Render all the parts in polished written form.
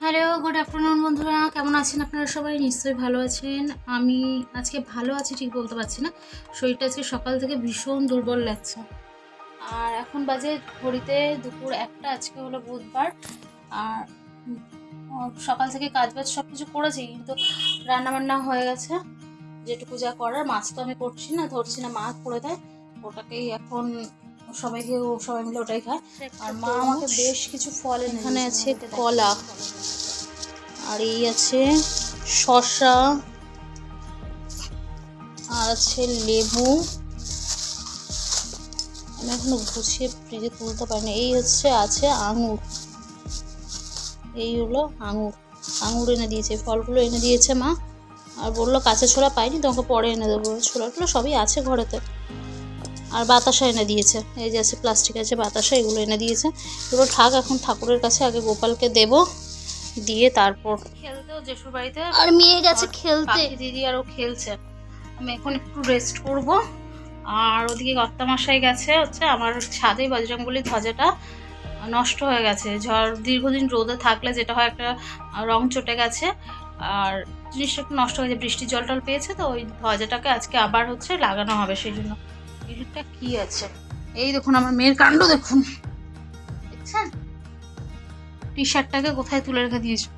Hello, good afternoon বন্ধুরা, কেমন আছেন আপনারা? সবাই নিশ্চয়ই ভালো আছেন। আমি আজকে ভালো আছি ঠিক বলতে পারছি না, শরীরটা আজকে সকাল থেকে ভীষণ দুর্বল লাগছে। আর এখন বাজে ঘড়িতে দুপুর 1টা, আজকে হলো বুধবার। আর সকাল থেকে কাজবাজ সব কিছু করেছি, কিন্তু রান্নাবান্না হয়ে গেছে যেটুকু যা করার। মাছ তো আমি করছি না, ধরছি না, মা করে দেয় ওটাকেই। এখন সবাই মিলে ওটাই খায়। আর মা আমাকে বেশ কিছু ফল এখানে আছে, কলা, আর এই আছে শসা, আর আছে লেবু। আমি এখনো গুছিয়ে ফ্রিজে তুলতে পারিনি। এই আছে আঙুর, এই হলো আঙুর এনে দিয়েছে, ফলগুলো এনে দিয়েছে মা। আর বললো কাঁচা ছোলা পাইনি, তোমাকে পরে এনে দেবো। ছোলাগুলো সবই আছে ঘরেতে। আর বাতাসা এনে দিয়েছে, এই যে আছে প্লাস্টিক আছে বাতাসা, এগুলো এনে দিয়েছে। এগুলো থাক, এখন ঠাকুরের কাছে আগে গোপালকে দেব, দিয়ে তারপর খেলতেও জেঠুর বাড়িতে। আর মেয়ে গেছে খেলতে, দিদি আর ও খেলছে। আমি এখন একটু রেস্ট করব। আর ওদিকে কর্তামশাই গেছে আমার ছাদে বজরংবলী ধ্বজাটা নষ্ট হয়ে গেছে। ঝড় দীর্ঘদিন রোদে থাকলে যেটা হয়, একটা রং চটে গেছে আর জিনিসটা একটু নষ্ট হয়ে যায়। বৃষ্টির জল টল পেয়েছে, তো ওই ধ্বজাটাকে আজকে আবার লাগানো হবে। সেই জন্য এটা কি আছে, এই দেখুন আমার মেয়ের কাণ্ড দেখুন, দেখছেন? টি শার্টটাকে কোথায় তুলে রেখে দিয়েছে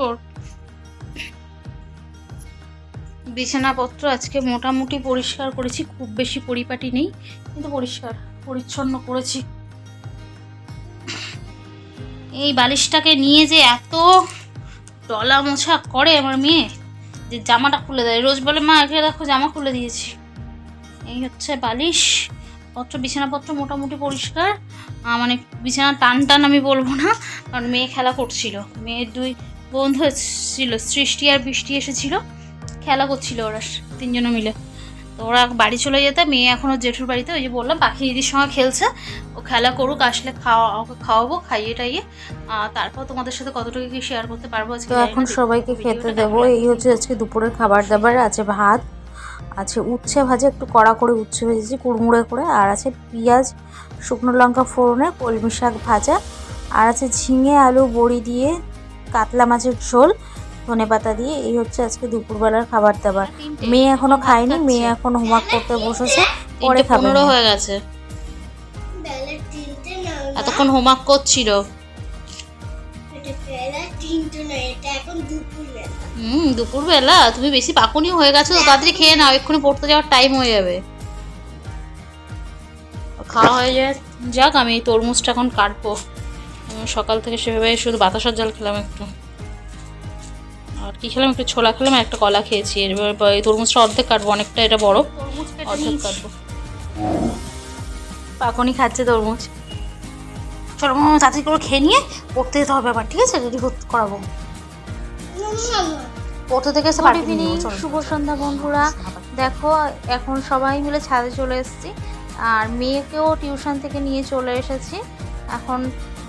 ওর। বিছানাপত্র আজকে মোটামুটি পরিষ্কার করেছি, খুব বেশি পরিপাটি নেই, কিন্তু পরিষ্কার পরিচ্ছন্ন করেছি। এই বালিশটাকে নিয়ে যে এত ডলা মোছা করে আমার মেয়ে, যে জামাটা খুলে দেয়। রোজ বলে মা একে দেখো জামা খুলে দিয়েছি। এই বালিশ পত্র, বিছানাপত্র মোটামুটি পরিষ্কার। মানে বিছানা টান আমি বলবো না, কারণ মেয়ে খেলা করছিল। মেয়ের দুই বন্ধু ছিল, সৃষ্টি আর বৃষ্টি এসেছিল, খেলা করছিল ওরা তিনজনে মিলে। তো ওরা বাড়ি চলে যেতে, মেয়ে এখনও জেঠুর বাড়িতে, ওই যে বললাম পাখি দিদির সঙ্গে খেলছে। ও খেলা করুক, আসলে ওকে খাওয়াবো, খাইয়ে টাইয়ে তারপর তোমাদের সাথে কতটুকু কি শেয়ার করতে পারবো আজকে। তো এখন সবাইকে খেতে দেবো। এই আজকে দুপুরের খাবার দাবার। আছে ভাত, আছে উচ্ছে ভাজা, একটু কড়া করে উচ্ছে ভেজেছি কুড়মুড়ে করে, আর আছে পেঁয়াজ শুকনো লঙ্কা ফোড়নে কলমি শাক ভাজা, আর আছে ঝিঙে আলু বড়ি দিয়ে কাতলা মাছের ঝোল ধনেপাতা দিয়ে। এই আজকে দুপুরবেলার খাবার দাবার। মেয়ে এখনো খায়নি, মেয়ে এখন হোমওয়ার্ক করতে বসেছে, পরে খাবে। 15 হয়ে গেছে, এতক্ষণ হোমওয়ার্ক করছিল। দুপুরবেলা তুমি বেশি পাকুনি হয়ে গেছো, তো তাড়াতাড়ি খেয়ে নাও, এক্ষুনি পড়তে যাওয়ার টাইম হয়ে যাবে। খাওয়া হয়ে যাক, আমি তরমুজটা এখন কাটবো। সকাল থেকে সেভাবে শুধু বাতাসার জল খেলাম একটু, আর কি খেলাম, একটু ছোলা খেলাম, একটা কলা খেয়েছি। এবার এই তরমুজটা অর্ধেক কাটবো, অনেকটা এটা বড়, অর্ধেক কাটবো। পাকুনি খাচ্ছে তরমুজ। চলো তাড়াতাড়ি করে খেয়ে নিয়ে পড়তে যেতে হবে আবার, ঠিক আছে? রেডি করাবো পড়তে থেকে। শুভ সন্ধ্যা বন্ধুরা। দেখো এখন সবাই মিলে ছাদে চলে এসেছি, আর মেয়েকেও টিউশন থেকে নিয়ে চলে এসেছি। এখন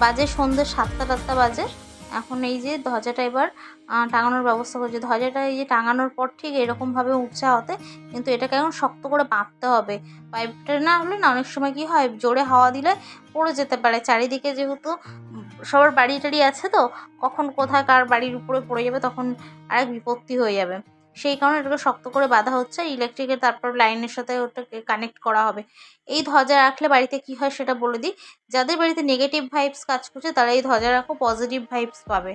বাজে সন্ধ্যে 7টা বাজে। এখন এই যে ধ্বজাটা এবার টাঙানোর ব্যবস্থা করছে। ধ্বজাটা এই যে টাঙানোর পর ঠিক এরকমভাবে উঁচা হতে, কিন্তু এটাকে এখন শক্ত করে বাঁধতে হবে। পাইপটা না হলে না, অনেক সময় কি হয়, জোরে হাওয়া দিলে পড়ে যেতে পারে। চারিদিকে যেহেতু সবার বাড়ি টাড়ি আছে, তো কখন কোথায় কার বাড়ির উপরে পড়ে যাবে, তখন আরেক বিপত্তি হয়ে যাবে। সেই কারণে এটাকে শক্ত করে বাঁধা হচ্ছে ইলেকট্রিকের, তারপর লাইনের সাথে ওটাকে কানেক্ট করা হবে। এই ধ্বজা রাখলে বাড়িতে কি হয় সেটা বলে দিই। যাদের বাড়িতে নেগেটিভ ভাইবস কাজ করছে, তারা এই ধ্বজা রাখো, পজিটিভ ভাইবস পাবে।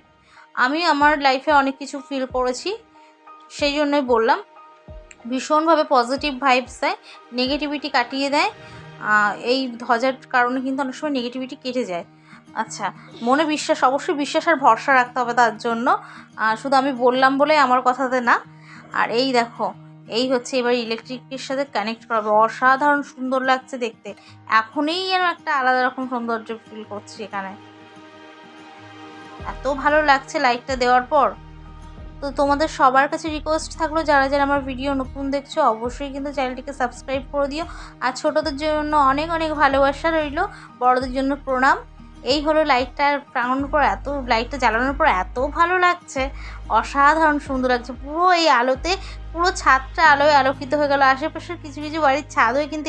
আমি আমার লাইফে অনেক কিছু ফিল করেছি, সেই জন্যই বললাম। ভীষণভাবে পজিটিভ ভাইবস দেয়, নেগেটিভিটি কাটিয়ে দেয়। এই ধ্বজার কারণে কিন্তু অনেক সময় নেগেটিভিটি কেটে যায়। আচ্ছা, মনে বিশ্বাস, অবশ্যই বিশ্বাস আর ভরসা রাখতে হবে তার জন্য। শুধু আমি বললাম বলে আমার কথাতে না। আর এই দেখো, এই এবার ইলেকট্রিকের সাথে কানেক্ট করাবে। অসাধারণ সুন্দর লাগছে দেখতে। এখনই যেন একটা আলাদা রকম সৌন্দর্য ফিল করছি এখানে, এত ভালো লাগছে লাইটটা দেওয়ার পর। তো তোমাদের সবার কাছে রিকোয়েস্ট থাকলো, যারা যারা আমার ভিডিও নতুন দেখছো, অবশ্যই কিন্তু চ্যানেলটিকে সাবস্ক্রাইব করে দিও। আর ছোটোদের জন্য অনেক অনেক ভালোবাসা রইল, বড়দের জন্য প্রণাম। এই হলো লাইটটা টাঙানোর পর, লাইটটা জ্বালানোর পর এত ভালো লাগছে, অসাধারণ সুন্দর লাগছে। পুরো এই আলোতে পুরো ছাদটা আলোয় আলোকিত হয়ে গেল। আশেপাশের কিছু কিছু বাড়ির ছাদও কিন্তু